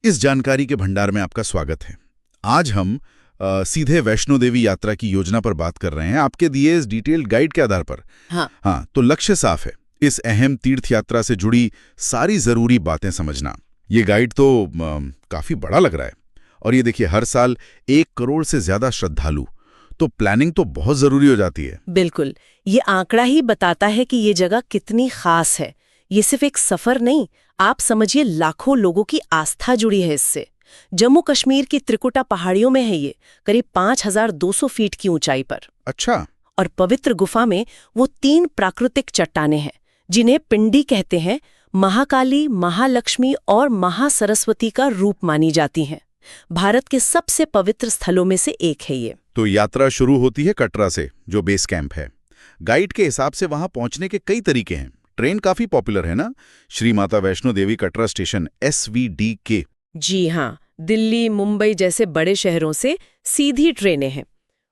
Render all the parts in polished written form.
इस जानकारी के भंडार में आपका स्वागत है। आज हम सीधे वैष्णो देवी यात्रा की योजना पर बात कर रहे हैं, आपके दिए इस डिटेल्ड गाइड के आधार पर। हाँ, तो लक्ष्य साफ है, इस अहम तीर्थ यात्रा से जुड़ी सारी जरूरी बातें समझना। ये गाइड तो काफी बड़ा लग रहा है। और ये देखिए, हर साल 1 करोड़ से ज्यादा श्रद्धालु, तो प्लानिंग तो बहुत जरूरी हो जाती है। बिल्कुल, ये आंकड़ा ही बताता है कि ये जगह कितनी खास है। ये सिर्फ एक सफर नहीं, आप समझिए लाखों लोगों की आस्था जुड़ी है इससे। जम्मू कश्मीर की त्रिकुटा पहाड़ियों में है ये, करीब 5200 फीट की ऊंचाई पर। अच्छा। और पवित्र गुफा में वो 3 प्राकृतिक चट्टानें हैं, जिन्हें पिंडी कहते हैं, महाकाली, महालक्ष्मी और महासरस्वती का रूप मानी जाती हैं। भारत के सबसे पवित्र स्थलों में से एक है ये। तो यात्रा शुरू होती है कटरा से, जो बेस कैंप है। गाइड के हिसाब से वहां पहुंचने के कई तरीके हैं। ट्रेन काफी पॉपुलर है ना, श्री माता वैष्णो देवी कटरा स्टेशन SVDK। जी हाँ, दिल्ली, मुंबई जैसे बड़े शहरों से सीधी ट्रेनें हैं।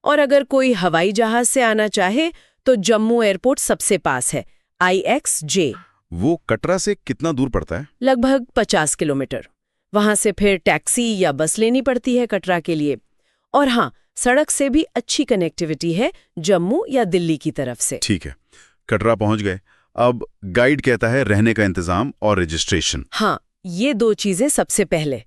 और अगर कोई हवाई जहाज से आना चाहे तो जम्मू एयरपोर्ट सबसे पास है, IXJ। वो कटरा से कितना दूर पड़ता है? लगभग 50 किलोमीटर। वहां से फिर टैक्सी या बस लेनी पड़ती है कटरा के लिए। और हाँ, सड़क से भी अच्छी कनेक्टिविटी है जम्मू या दिल्ली की तरफ से। ठीक है, कटरा पहुंच गए। अब गाइड कहता है रहने का इंतजाम और रजिस्ट्रेशन। हाँ, ये 2 चीजें सबसे पहले।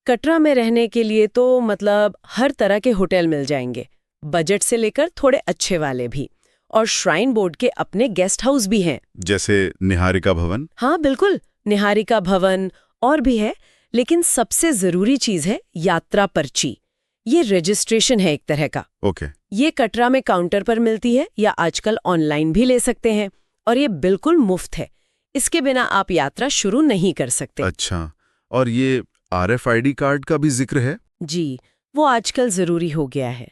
कटरा में रहने के लिए तो मतलब हर तरह के होटल मिल जाएंगे, बजट से लेकर थोड़े अच्छे वाले भी। और श्राइन बोर्ड के अपने गेस्ट हाउस भी हैं, जैसे निहारिका भवन। हाँ बिल्कुल, निहारिका भवन और भी है। लेकिन सबसे जरूरी चीज है यात्रा पर्ची। ये रजिस्ट्रेशन है एक तरह का। ओके। ये कटरा में काउंटर पर मिलती है या आजकल ऑनलाइन भी ले सकते हैं, और ये बिल्कुल मुफ्त है। इसके बिना आप यात्रा शुरू नहीं कर सकते। अच्छा, और ये RFID कार्ड का भी जिक्र है? जी, वो आजकल जरूरी हो गया है।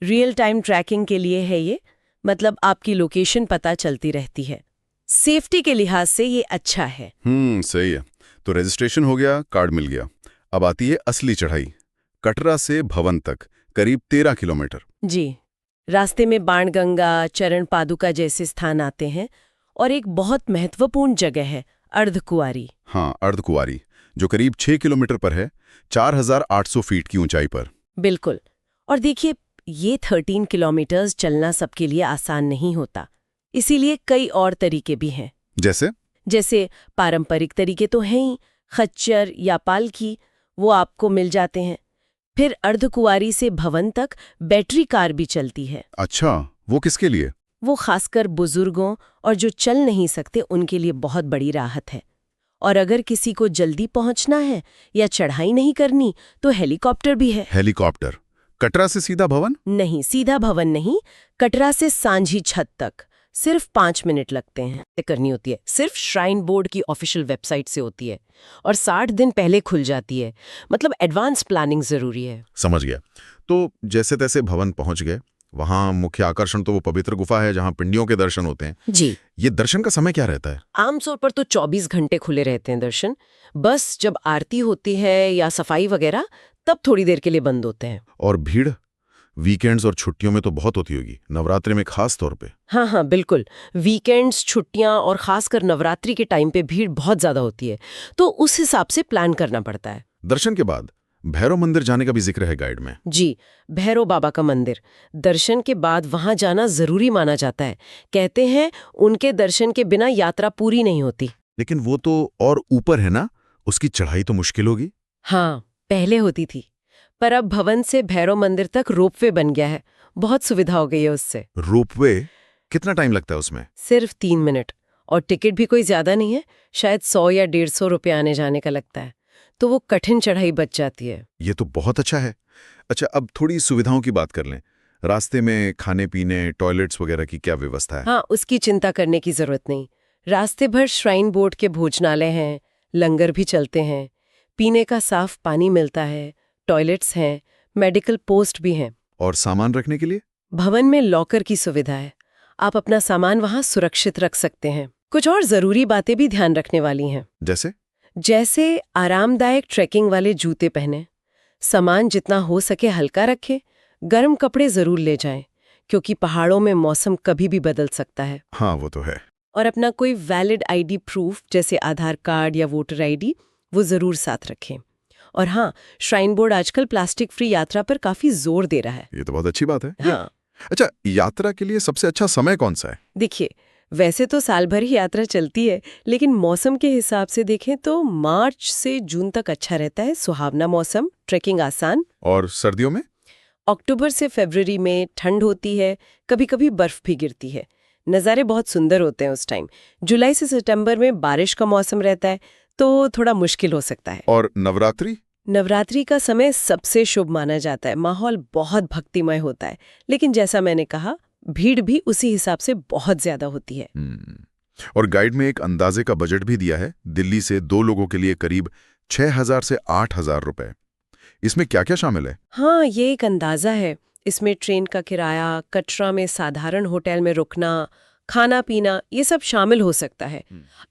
रियल टाइम ट्रैकिंग के लिए है ये, मतलब आपकी लोकेशन पता चलती रहती है। सेफ्टी के लिहाज से ये अच्छा है। सही है। तो रजिस्ट्रेशन हो गया, कार्ड मिल गया। अब आती है असली चढ़ाई, कटरा से भवन तक करीब 13 किलोमीटर। जी, रास्ते में बाणगंगा, चरण पादुका जैसे स्थान आते हैं, और एक बहुत महत्वपूर्ण जगह है अर्धकुंवारी। हाँ, अर्धकुंवारी, जो करीब 6 किलोमीटर पर है, 4800 फीट की ऊंचाई पर। बिल्कुल। और देखिए, ये 13 किलोमीटर्स चलना सबके लिए आसान नहीं होता, इसीलिए कई और तरीके भी हैं। जैसे पारंपरिक तरीके तो हैं ही, खच्चर या पालकी, वो आपको मिल जाते हैं। फिर अर्धकुंवारी से भवन तक बैटरी कार भी चलती है। अच्छा, वो किसके लिए? वो खासकर बुजुर्गों और जो चल नहीं सकते उनके लिए बहुत बड़ी राहत है। और अगर किसी को जल्दी पहुंचना है या चढ़ाई नहीं करनी तो हेलीकॉप्टर भी है। हेलीकॉप्टर? कटरा से सीधा भवन? नहीं, सीधा भवन नहीं, कटरा से सांझी छत तक सिर्फ 5 मिनट लगते हैं। करनी होती है, सिर्फ श्राइन बोर्ड की ऑफिशियल वेबसाइट से होती है, और 60 दिन पहले खुल जाती है। मतलब एडवांस प्लानिंग जरूरी है। समझ गया। तो जैसे तैसे भवन पहुंच गए। वहां मुख्य आकर्षण तो वो पवित्र गुफा है, जहां पिंडियों के दर्शन होते हैं। जी, ये दर्शन का समय क्या रहता है? आमतौर पर तो 24 घंटे खुले रहते हैं दर्शन। बस जब आरती होती है या सफाई वगैरह, तब थोड़ी देर के लिए बंद होते हैं। और भीड़ वीकेंड्स और छुट्टियों में तो बहुत होती होगी, नवरात्रि में खास तौर पे। हाँ, बिल्कुल। वीकेंड्स, छुट्टियां और खासकर नवरात्रि के टाइम पे भीड़ बहुत ज्यादा होती है, तो उस हिसाब से प्लान करना पड़ता है। दर्शन के बाद भैरव मंदिर जाने का भी जिक्र है गाइड में। जी, भैरव बाबा का मंदिर। दर्शन के बाद वहां जाना जरूरी माना जाता है। कहते हैं उनके दर्शन के बिना यात्रा पूरी नहीं होती। लेकिन वो तो और ऊपर है ना, उसकी चढ़ाई तो मुश्किल होगी। हाँ, पहले होती थी, पर अब भवन से भैरव मंदिर तक रोपवे बन गया है। बहुत सुविधा हो गई है उससे। रोपवे? कितना टाइम लगता है उसमें? सिर्फ 3 मिनट, और टिकट भी कोई ज्यादा नहीं है, शायद 100 या 150 रुपये आने जाने का लगता है, तो वो कठिन चढ़ाई बच जाती है। ये तो बहुत अच्छा है। अच्छा, अब थोड़ी सुविधाओं की बात कर लें। रास्ते में खाने पीने, टॉयलेट्स वगैरह की क्या व्यवस्था है? हाँ, उसकी चिंता करने की जरूरत नहीं। रास्ते भर श्राइन बोर्ड के भोजनालय हैं, लंगर भी चलते हैं, पीने का साफ पानी मिलता है, टॉयलेट्स हैं, मेडिकल पोस्ट भी हैं। और सामान रखने के लिए? भवन में लॉकर की सुविधा है, आप अपना सामान वहां सुरक्षित रख सकते हैं। कुछ और जरूरी बातें भी ध्यान रखने वाली हैं। जैसे आरामदायक ट्रैकिंग वाले जूते पहने, सामान जितना हो सके हल्का रखें, गर्म कपड़े जरूर ले जाएं, क्योंकि पहाड़ों में मौसम कभी भी बदल सकता है। हाँ, वो तो है। और अपना कोई वैलिड ID प्रूफ जैसे आधार कार्ड या वोटर ID वो जरूर साथ रखें। और हाँ, श्राइन बोर्ड आजकल प्लास्टिक फ्री यात्रा पर काफी जोर दे रहा है। ये तो बहुत अच्छी बात है। हाँ। अच्छा, यात्रा के लिए सबसे अच्छा समय कौन सा है? देखिए, वैसे तो साल भर ही यात्रा चलती है, लेकिन मौसम के हिसाब से देखें तो मार्च से जून तक अच्छा रहता है। सुहावना मौसम, ट्रेकिंग आसान। और सर्दियों में? अक्टूबर से फरवरी में ठंड होती है, कभी कभी बर्फ भी गिरती है। नज़ारे बहुत सुंदर होते हैं उस टाइम। जुलाई से सितंबर में बारिश का मौसम रहता है, तो थोड़ा मुश्किल हो सकता है। और नवरात्रि? नवरात्रि का समय सबसे शुभ माना जाता है। माहौल बहुत भक्तिमय होता है, लेकिन जैसा मैंने कहा, भीड़ भी उसी हिसाब से बहुत ज्यादा होती है। और गाइड में एक अंदाजे का बजट भी दिया है, दिल्ली से 2 लोगों के लिए करीब 6,000 से 8,000 रुपए। इसमें क्या क्या शामिल है? हाँ, ये एक अंदाजा है। इसमें ट्रेन का किराया, कटरा में साधारण होटल में रुकना, खाना पीना, ये सब शामिल हो सकता है।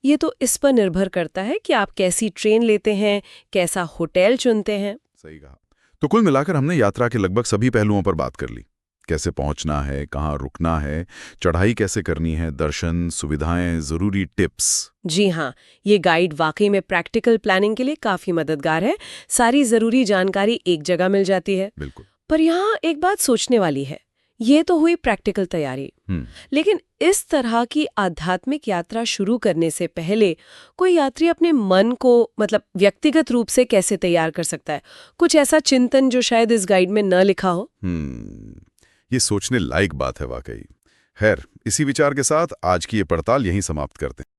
ये तो इस पर निर्भर करता है कि आप कैसी ट्रेन लेते हैं, कैसा होटल चुनते हैं। सही कहा। तो कुल मिलाकर हमने यात्रा के लगभग सभी पहलुओं पर बात कर ली। कैसे पहुंचना है, कहाँ रुकना है, चढ़ाई कैसे करनी है, दर्शन, सुविधाएं, जरूरी टिप्स। जी हाँ, ये गाइड वाकई में प्रैक्टिकल प्लानिंग के लिए काफी मददगार है। सारी जरूरी जानकारी एक जगह मिल जाती है। बिल्कुल। पर यहाँ एक बात सोचने वाली है, ये तो हुई प्रैक्टिकल तैयारी, लेकिन इस तरह की आध्यात्मिक यात्रा शुरू करने से पहले कोई यात्री अपने मन को मतलब व्यक्तिगत रूप से कैसे तैयार कर सकता है? कुछ ऐसा चिंतन जो शायद इस गाइड में न लिखा हो। ये सोचने लायक बात है वाकई। खैर, इसी विचार के साथ आज की ये पड़ताल यहीं समाप्त करते हैं।